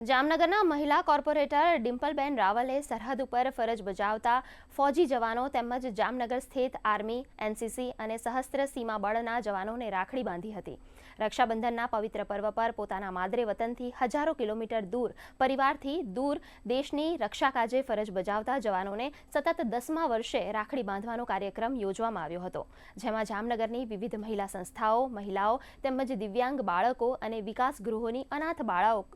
જામનગરના મહિલા કોર્પોરેટર ડિમ્પલબેન રાવલે સરહદ ઉપર ફરજ બજાવતા ફૌજી જવાનો તેમજ જામનગર સ્થિત આર્મી, એનસીસી અને સશસ્ત્ર સીમા બળના જવાનોને રાખડી બાંધી હતી। રક્ષાબંધનના પવિત્ર પર્વ પર પોતાના માદરે વતનથી હજારો કિલોમીટર દૂર પરિવારથી દૂર દેશની રક્ષા કાજે ફરજ બજાવતા જવાનોને સતત 10મા વર્ષે રાખડી બાંધવાનો કાર્યક્રમ યોજવામાં આવ્યો હતો, જેમાં જામનગરની વિવિધ મહિલા સંસ્થાઓ, મહિલાઓ તેમજ દિવ્યાંગ બાળકો અને વિકાસ ગૃહોની અનાથ બાળાઓ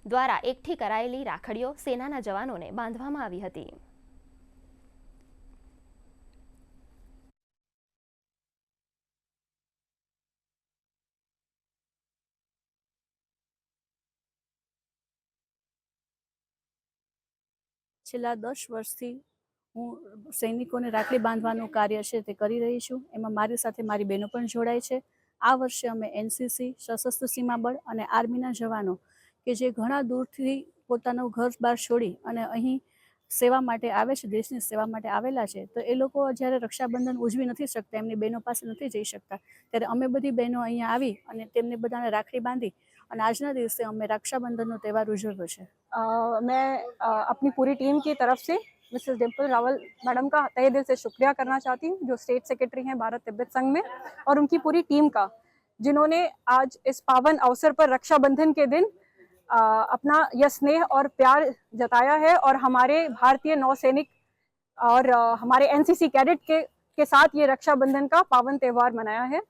દ્વારા એકઠી કરાયેલી રાખડીઓ સેનાના જવાનોને બાંધવામાં આવી હતી। છેલ્લા 10 વર્ષથી હું સૈનિકોને રાખડી બાંધવાનું કાર્ય છે તે કરી રહી છું। એમાં મારી સાથે મારી બહેનો પણ જોડાય છે। આ વર્ષે અમે એનસીસી, સશસ્ત્ર સીમા બળ અને આર્મીના જવાનો કે જે ઘણા દૂરથી પોતાનું ઘર બહાર છોડી અને અહીં સેવા માટે આવે છે, દેશની સેવા માટે આવેલા છે, તો એ લોકો જ્યારે રક્ષાબંધન ઉજવી નથી શકતા, એમની બહેનો પાસે નથી જઈ શકતા, ત્યારે અમે બધી બહેનો અહીંયા આવી અને તેમને બધાને રાખડી બાંધી અને આજના દિવસે અમે रक्षाबंधन त्यौहार उजव्यो છે। मैं अपनी पूरी टीम की तरफ से मिसेस डिम्पल रावल मैडम का तहे दिल से शुक्रिया करना चाहती हूँ, जो स्टेट सेक्रेटरी हैं भारत तिब्बत संघ में, और उनकी पूरी टीम का, जिन्होंने आज इस पावन अवसर पर रक्षाबंधन के दिन अपना यह स्नेह और प्यार जताया है और हमारे भारतीय नौसैनिक और हमारे एनसीसी कैडेट के साथ ये रक्षाबंधन का पावन त्यौहार मनाया है।